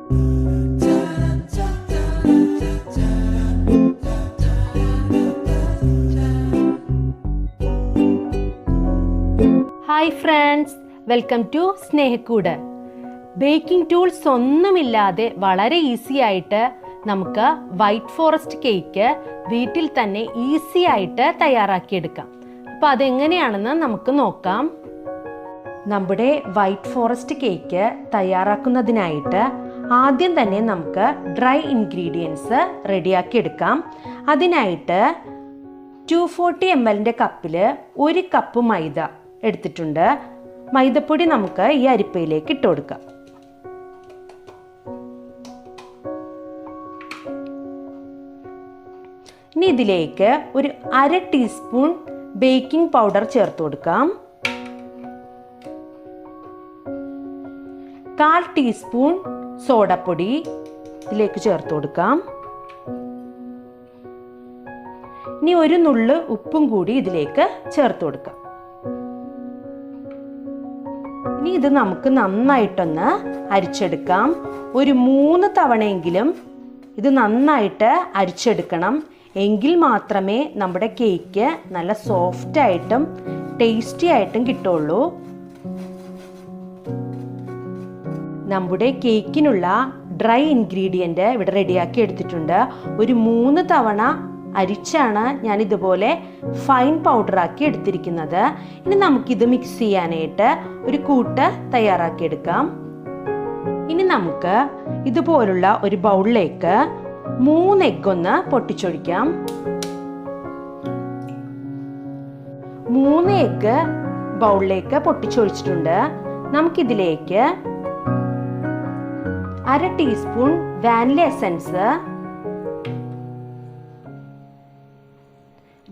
Hi friends, welcome to സ്നേഹക്കൂട്. Baking tools ഒന്നുമില്ലാതെ വളരെ ഈസി ആയിട്ട് നമുക്ക് വൈറ്റ് ഫോറസ്റ്റ് കേക്ക് വീട്ടിൽ തന്നെ ഈസി ആയിട്ട് തയ്യാറാക്കിയെടുക്കാം. അപ്പോൾ അതെങ്ങനെയാണെന്ന് നമുക്ക് നോക്കാം. നമ്മുടെ വൈറ്റ് ഫോറസ്റ്റ് കേക്ക് തയ്യാറാക്കുന്നതിനായിട്ട് ആദ്യം തന്നെ നമുക്ക് ഡ്രൈ ഇൻഗ്രീഡിയൻസ് റെഡിയാക്കിയെടുക്കാം. അതിനായിട്ട് 240 ml കപ്പിൽ 1 കപ്പ് മൈദ എടുത്തിട്ടുണ്ട്. മൈദപ്പൊടി നമുക്ക് ഈ അരിപ്പയിലേക്ക് ഇട്ട് കൊടുക്കാം. ഇനി ഇതിലേക്ക് ഒരു 1/2 ടീസ്പൂൺ ബേക്കിംഗ് പൗഡർ ചേർത്ത് കൊടുക്കാം. 1/4 ടീസ്പൂൺ സോഡപ്പൊടി ഇതിലേക്ക് ചേർത്ത് കൊടുക്കാം. ഇനി ഒരു നുള്ള് ഉപ്പും കൂടി ഇതിലേക്ക് ചേർത്ത് കൊടുക്കാം. ഇനി ഇത് നമുക്ക് നന്നായിട്ടൊന്ന് അരിച്ചെടുക്കാം. ഒരു 3 തവണയെങ്കിലും ഇത് നന്നായിട്ട് അരിച്ചെടുക്കണം. എങ്കിൽ മാത്രമേ നമ്മുടെ കേക്ക് നല്ല സോഫ്റ്റ് ആയിട്ടും ടേസ്റ്റി ആയിട്ടും കിട്ടുള്ളൂ. നമ്മുടെ കേക്കിനുള്ള ഡ്രൈ ഇൻഗ്രീഡിയൻറ്റ് ഇവിടെ റെഡിയാക്കി എടുത്തിട്ടുണ്ട്. ഒരു 3 തവണ അരിച്ചാണ് ഞാൻ ഇതുപോലെ ഫൈൻ പൗഡറാക്കി എടുത്തിരിക്കുന്നത്. ഇനി നമുക്കിത് മിക്സ് ചെയ്യാനായിട്ട് ഒരു കൂട്ട് തയ്യാറാക്കിയെടുക്കാം. ഇനി നമുക്ക് ഇതുപോലുള്ള ഒരു ബൗളിലേക്ക് 3 എഗ്ഗ് ഒന്ന് പൊട്ടിച്ചൊഴിക്കാം. 3 എഗ്ഗ് ബൗളിലേക്ക് പൊട്ടിച്ചൊഴിച്ചിട്ടുണ്ട്. നമുക്കിതിലേക്ക് 1/2 teaspoon vanilla essence,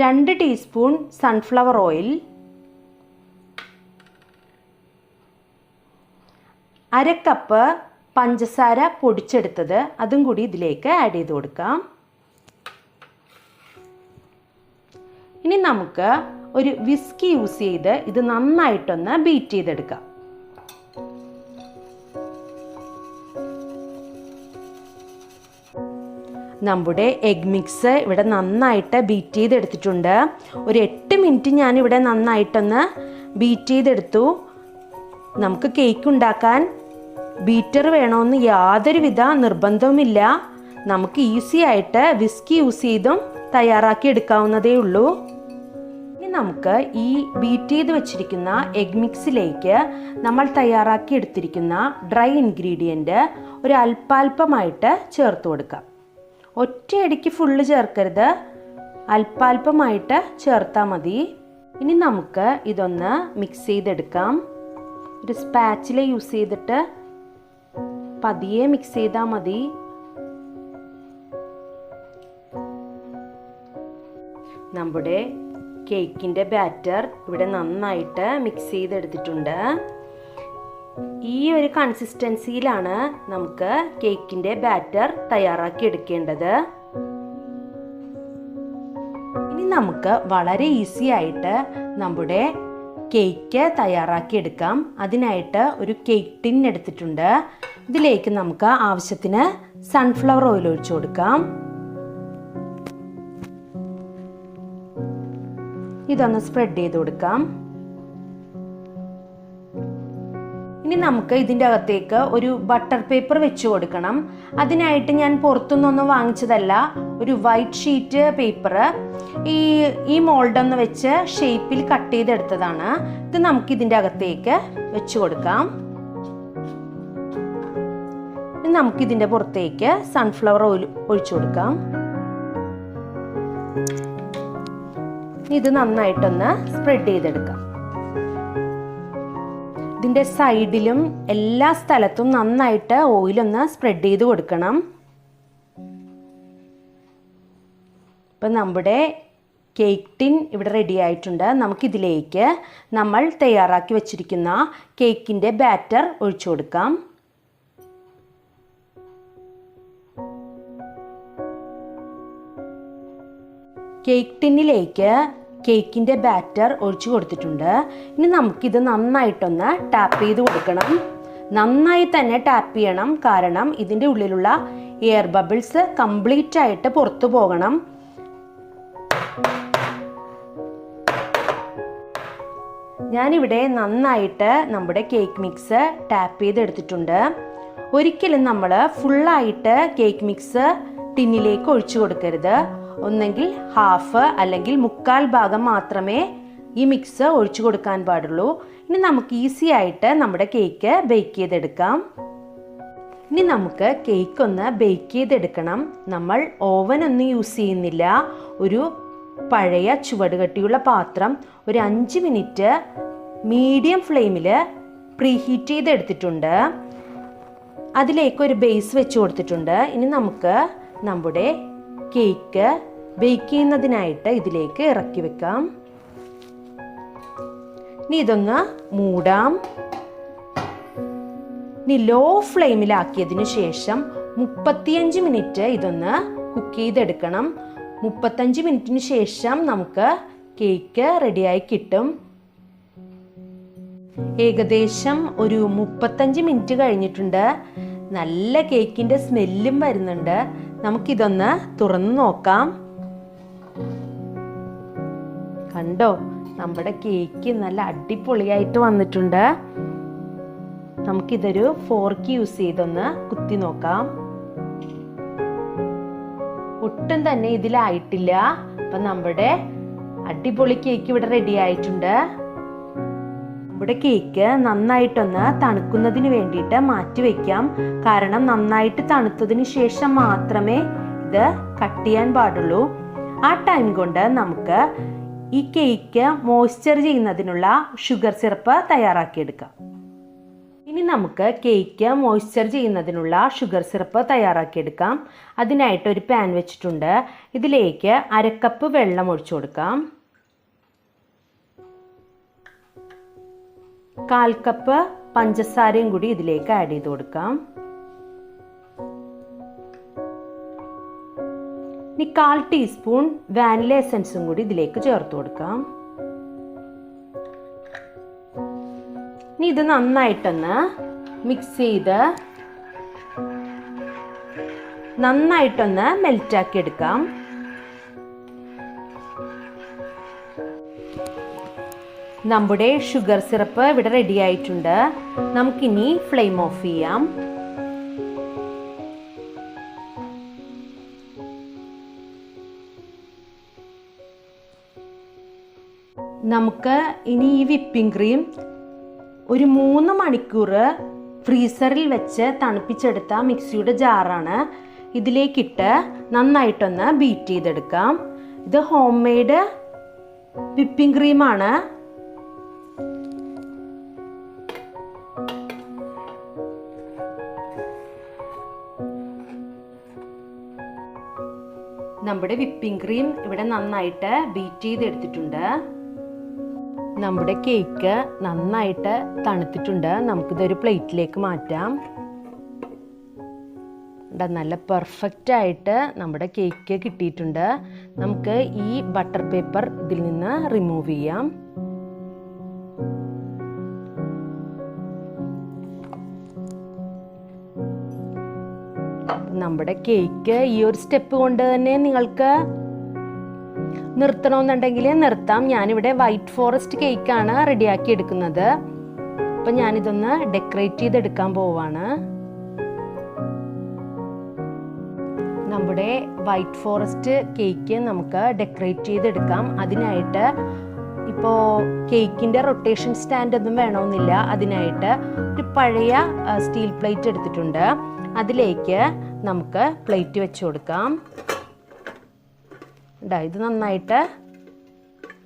2 teaspoon sunflower oil, 1/2 cup പഞ്ചസാര പൊടിച്ചെടുത്തത് അതും കൂടി ഇതിലേക്ക് ആഡ് ചെയ്ത് കൊടുക്കാം. ഇനി നമുക്ക് ഒരു വിസ്കി യൂസ് ചെയ്ത് ഇത് നന്നായിട്ടൊന്ന് ബീറ്റ് ചെയ്തെടുക്കാം. നമ്മുടെ എഗ് മിക്സ് ഇവിടെ നന്നായിട്ട് ബീറ്റ് ചെയ്തെടുത്തിട്ടുണ്ട്. ഒരു 8 മിനിറ്റ് ഞാനിവിടെ നന്നായിട്ടൊന്ന് ബീറ്റ് ചെയ്തെടുത്തു. നമുക്ക് കേക്ക് ഉണ്ടാക്കാൻ ബീറ്റർ വേണമെന്ന് യാതൊരുവിധ നിർബന്ധവുമില്ല. നമുക്ക് ഈസി ആയിട്ട് വിസ്കി യൂസ് ചെയ്തും തയ്യാറാക്കി എടുക്കാവുന്നതേ ഉള്ളൂ. ഇനി നമുക്ക് ഈ ബീറ്റ് ചെയ്ത് വെച്ചിരിക്കുന്ന എഗ് മിക്സിലേക്ക് നമ്മൾ തയ്യാറാക്കി എടുത്തിരിക്കുന്ന ഡ്രൈ ഇൻഗ്രീഡിയൻറ്റ് ഒരു അല്പാൽപമായിട്ട് ചേർത്ത് കൊടുക്കാം. ഒറ്റയടിക്ക് ഫുള്ള് ചേർക്കരുത്, അല്പാൽപമായിട്ട് ചേർത്താൽ മതി. ഇനി നമുക്ക് ഇതൊന്ന് മിക്സ് ചെയ്തെടുക്കാം. ഒരു സ്പാച്ചില യൂസ് ചെയ്തിട്ട് പതിയെ മിക്സ് ചെയ്താൽ മതി. നമ്മുടെ കേക്കിൻ്റെ ബാറ്റർ ഇവിടെ നന്നായിട്ട് മിക്സ് ചെയ്തെടുത്തിട്ടുണ്ട്. ഈ ഒരു കൺസിസ്റ്റൻസിയിലാണ് നമുക്ക് കേക്കിൻ്റെ ബാറ്റർ തയ്യാറാക്കി എടുക്കേണ്ടത്. ഇനി നമുക്ക് വളരെ ഈസി ആയിട്ട് നമ്മുടെ കേക്ക് തയ്യാറാക്കി എടുക്കാം. അതിനായിട്ട് ഒരു കേക്ക് ടിൻ എടുത്തിട്ടുണ്ട്. ഇതിലേക്ക് നമുക്ക് ആവശ്യത്തിന് സൺഫ്ലവർ ഓയിൽ ഒഴിച്ചു കൊടുക്കാം. ഇതൊന്ന് സ്പ്രെഡ് ചെയ്ത് കൊടുക്കാം. ഇനി നമുക്ക് ഇതിൻ്റെ അകത്തേക്ക് ഒരു ബട്ടർ പേപ്പർ വെച്ച് കൊടുക്കണം. അതിനായിട്ട് ഞാൻ പുറത്തുനിന്നൊന്നും വാങ്ങിച്ചതല്ല, ഒരു വൈറ്റ് ഷീറ്റ് പേപ്പർ ഈ മോൾഡൊന്ന് വെച്ച് ഷേപ്പിൽ കട്ട് ചെയ്തെടുത്തതാണ്. ഇത് നമുക്ക് ഇതിൻ്റെ അകത്തേക്ക് വെച്ച് കൊടുക്കാം. നമുക്കിതിൻ്റെ പുറത്തേക്ക് സൺഫ്ലവർ ഓയിൽ ഒഴിച്ചു കൊടുക്കാം. ഇത് നന്നായിട്ടൊന്ന് സ്പ്രെഡ് ചെയ്തെടുക്കാം. ഇതിൻ്റെ സൈഡിലും എല്ലാ സ്ഥലത്തും നന്നായിട്ട് ഓയിലൊന്ന് സ്പ്രെഡ് ചെയ്ത് കൊടുക്കണം. ഇപ്പം നമ്മുടെ കേക്ക് ടിൻ ഇവിടെ റെഡി ആയിട്ടുണ്ട്. നമുക്കിതിലേക്ക് നമ്മൾ തയ്യാറാക്കി വെച്ചിരിക്കുന്ന കേക്കിൻ്റെ ബാറ്റർ ഒഴിച്ചു കൊടുക്കാം. കേക്ക് ടിന്നിലേക്ക് കേക്കിൻ്റെ ബാറ്റർ ഒഴിച്ചു കൊടുത്തിട്ടുണ്ട്. ഇനി നമുക്കിത് നന്നായിട്ടൊന്ന് ടാപ്പ് ചെയ്ത് കൊടുക്കണം. നന്നായി തന്നെ ടാപ്പ് ചെയ്യണം, കാരണം ഇതിൻ്റെ ഉള്ളിലുള്ള എയർ ബബിൾസ് കംപ്ലീറ്റ് ആയിട്ട് പുറത്തു പോകണം. ഞാനിവിടെ നന്നായിട്ട് നമ്മുടെ കേക്ക് മിക്സ് ടാപ്പ് ചെയ്തെടുത്തിട്ടുണ്ട്. ഒരിക്കലും നമ്മൾ ഫുള്ളായിട്ട് കേക്ക് മിക്സ് ടിന്നിലേക്ക് ഒഴിച്ചു കൊടുക്കരുത്. ഒന്നെങ്കിൽ ഹാഫ് അല്ലെങ്കിൽ 1/4 ഭാഗം മാത്രമേ ഈ മിക്സ് ഒഴിച്ചു കൊടുക്കാൻ പാടുള്ളൂ. ഇനി നമുക്ക് ഈസി ആയിട്ട് നമ്മുടെ കേക്ക് ബേക്ക് ചെയ്തെടുക്കാം. ഇനി നമുക്ക് കേക്ക് ഒന്ന് ബേക്ക് ചെയ്തെടുക്കണം. നമ്മൾ ഓവൻ ഒന്നും യൂസ് ചെയ്യുന്നില്ല. ഒരു പഴയ ചുവടുകട്ടിയുള്ള പാത്രം ഒരു 5 മിനിറ്റ് മീഡിയം ഫ്ലെയിമിൽ പ്രീഹീറ്റ് ചെയ്തെടുത്തിട്ടുണ്ട്. അതിലേക്ക് ഒരു ബേസ് വെച്ച് കൊടുത്തിട്ടുണ്ട്. ഇനി നമുക്ക് നമ്മുടെ കേക്ക് ബേക്ക് ചെയ്യുന്നതിനായിട്ട് ഇതിലേക്ക് ഇറക്കി വെക്കാം. ഇനി ഇതൊന്ന് മൂടാം. ഇനി ലോ ഫ്ലെയിമിലാക്കിയതിനു ശേഷം 35 മിനിറ്റ് ഇതൊന്ന് കുക്ക് ചെയ്തെടുക്കണം. 35 മിനിറ്റിന് ശേഷം നമുക്ക് കേക്ക് റെഡിയായി കിട്ടും. ഏകദേശം ഒരു 35 മിനിറ്റ് കഴിഞ്ഞിട്ടുണ്ട്. നല്ല കേക്കിൻ്റെ സ്മെല്ലും വരുന്നുണ്ട്. നമുക്കിതൊന്ന് തുറന്ന് നോക്കാം. കണ്ടോ, നമ്മുടെ കേക്ക് നല്ല അടിപൊളിയായിട്ട് വന്നിട്ടുണ്ട്. നമുക്കിതൊരു ഫോർക്ക് യൂസ് ചെയ്തൊന്ന് കുത്തി നോക്കാം. ഒട്ടും തന്നെ ഇതിലായിട്ടില്ല. അപ്പം നമ്മുടെ അടിപൊളി കേക്ക് ഇവിടെ റെഡി ആയിട്ടുണ്ട്. നമ്മുടെ കേക്ക് നന്നായിട്ടൊന്ന് തണുക്കുന്നതിന് വേണ്ടിയിട്ട് മാറ്റി വയ്ക്കാം. കാരണം നന്നായിട്ട് തണുത്തതിന് ശേഷം മാത്രമേ ഇത് കട്ട് ചെയ്യാൻ പാടുള്ളൂ. ആ ടൈം കൊണ്ട് നമുക്ക് ഈ കേക്ക് മോയ്സ്ചർ ചെയ്യുന്നതിനുള്ള ഷുഗർ സിറപ്പ് തയ്യാറാക്കിയെടുക്കാം. ഇനി നമുക്ക് കേക്ക് മോയ്സ്ചർ ചെയ്യുന്നതിനുള്ള ഷുഗർ സിറപ്പ് തയ്യാറാക്കിയെടുക്കാം. അതിനായിട്ട് ഒരു പാൻ വെച്ചിട്ടുണ്ട്. ഇതിലേക്ക് 1/2 കപ്പ് വെള്ളം ഒഴിച്ചു കൊടുക്കാം. 1/4 കപ്പ് പഞ്ചസാരയും കൂടി ഇതിലേക്ക് ആഡ് ചെയ്ത് കൊടുക്കാം. ഇനി 1/4 ടീസ്പൂൺ വാനില എസൻസും കൂടി ഇതിലേക്ക് ചേർത്ത് കൊടുക്കാം. ഇനി ഇത് നന്നായിട്ടൊന്ന് മിക്സ് ചെയ്ത് നന്നായിട്ടൊന്ന് മെൽറ്റാക്കി എടുക്കാം. നമ്മുടെ ഷുഗർ സിറപ്പ് ഇവിടെ റെഡി ആയിട്ടുണ്ട്. നമുക്കിനി ഫ്ലെയിം ഓഫ് ചെയ്യാം. നമുക്ക് ഇനി ഈ വിപ്പിംഗ് ക്രീം ഒരു 3 മണിക്കൂർ ഫ്രീസറിൽ വെച്ച് തണുപ്പിച്ചെടുത്ത മിക്സിയുടെ ജാറാണ്. ഇതിലേക്കിട്ട് നന്നായിട്ടൊന്ന് ബീറ്റ് ചെയ്തെടുക്കാം. ഇത് ഹോം മെയ്ഡ് വിപ്പിംഗ് ക്രീമാണ്. നമ്മുടെ വിപ്പിംഗ് ക്രീം ഇവിടെ നന്നായിട്ട് ബീറ്റ് ചെയ്തെടുത്തിട്ടുണ്ട്. നമ്മുടെ കേക്ക് നന്നായിട്ട് തണുത്തിട്ടുണ്ട്. നമുക്കിതൊരു പ്ലേറ്റിലേക്ക് മാറ്റാം. നല്ല പെർഫെക്റ്റ് ആയിട്ട് നമ്മുടെ കേക്ക് കിട്ടിയിട്ടുണ്ട്. നമുക്ക് ഈ ബട്ടർ പേപ്പർ ഇതിൽ നിന്ന് റിമൂവ് ചെയ്യാം. നമ്മുടെ കേക്ക് ഈ ഒരു സ്റ്റെപ്പ് കൊണ്ട് തന്നെ നിങ്ങൾക്ക് നിർത്തണമെന്നുണ്ടെങ്കിൽ നിർത്താം. ഞാനിവിടെ വൈറ്റ് ഫോറസ്റ്റ് കേക്കാണ് റെഡിയാക്കി എടുക്കുന്നത്. അപ്പം ഞാനിതൊന്ന് ഡെക്കറേറ്റ് ചെയ്തെടുക്കാൻ പോവാണ്. നമ്മുടെ വൈറ്റ് ഫോറസ്റ്റ് കേക്ക് നമുക്ക് ഡെക്കറേറ്റ് ചെയ്തെടുക്കാം. അതിനായിട്ട് ഇപ്പോൾ കേക്കിൻ്റെ റൊട്ടേഷൻ സ്റ്റാൻഡ് ഒന്നും വേണമെന്നില്ല. അതിനായിട്ട് ഒരു പഴയ സ്റ്റീൽ പ്ലേറ്റ് എടുത്തിട്ടുണ്ട്. അതിലേക്ക് നമുക്ക് പ്ലേറ്റ് വെച്ച് കൊടുക്കാം. ഇത് നന്നായിട്ട്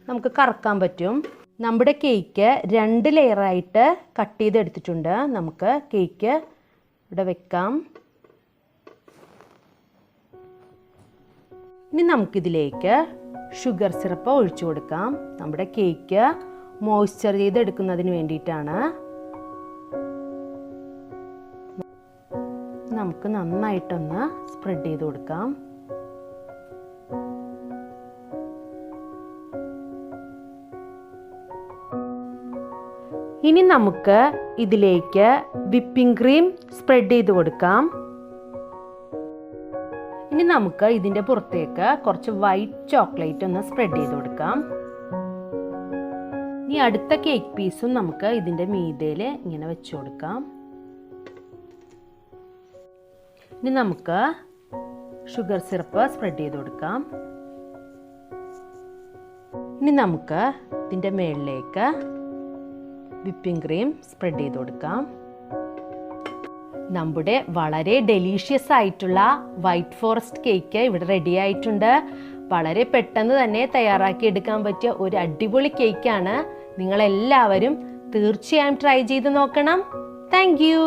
നമുക്ക് കറക്കാൻ പറ്റും. നമ്മുടെ കേക്ക് 2 ലെയറായിട്ട് കട്ട് ചെയ്തെടുത്തിട്ടുണ്ട്. നമുക്ക് കേക്ക് ഇവിടെ വെക്കാം. ഇനി നമുക്കിതിലേക്ക് ഷുഗർ സിറപ്പ് ഒഴിച്ചു കൊടുക്കാം. നമ്മുടെ കേക്ക് മോയ്സ്ചർ ചെയ്തെടുക്കുന്നതിന് വേണ്ടിയിട്ടാണ്. നമുക്ക് നന്നായിട്ടൊന്ന് സ്പ്രെഡ് ചെയ്ത് കൊടുക്കാം. ഇനി നമുക്ക് ഇതിലേക്ക് വിപ്പിംഗ് ക്രീം സ്പ്രെഡ് ചെയ്ത് കൊടുക്കാം. ഇനി നമുക്ക് ഇതിൻ്റെ പുറത്തേക്ക് കുറച്ച് വൈറ്റ് ചോക്ലേറ്റ് ഒന്ന് സ്പ്രെഡ് ചെയ്ത് കൊടുക്കാം. ഇനി അടുത്ത കേക്ക് പീസും നമുക്ക് ഇതിൻ്റെ മീതയിൽ ഇങ്ങനെ വെച്ച് കൊടുക്കാം. ഇനി നമുക്ക് ഷുഗർ സിറപ്പ് സ്പ്രെഡ് ചെയ്ത് കൊടുക്കാം. ഇനി നമുക്ക് ഇതിൻ്റെ മുകളിലേക്ക് വിപ്പിംഗ് ക്രീം സ്പ്രെഡ് ചെയ്ത് കൊടുക്കാം. നമ്മുടെ വളരെ ഡെലീഷ്യസ് ആയിട്ടുള്ള വൈറ്റ് ഫോറസ്റ്റ് കേക്ക് ഇവിടെ റെഡി ആയിട്ടുണ്ട്. വളരെ പെട്ടെന്ന് തന്നെ തയ്യാറാക്കി എടുക്കാൻ പറ്റിയ ഒരു അടിപൊളി കേക്കാണ്. നിങ്ങളെല്ലാവരും തീർച്ചയായും ട്രൈ ചെയ്ത് നോക്കണം. Thank you.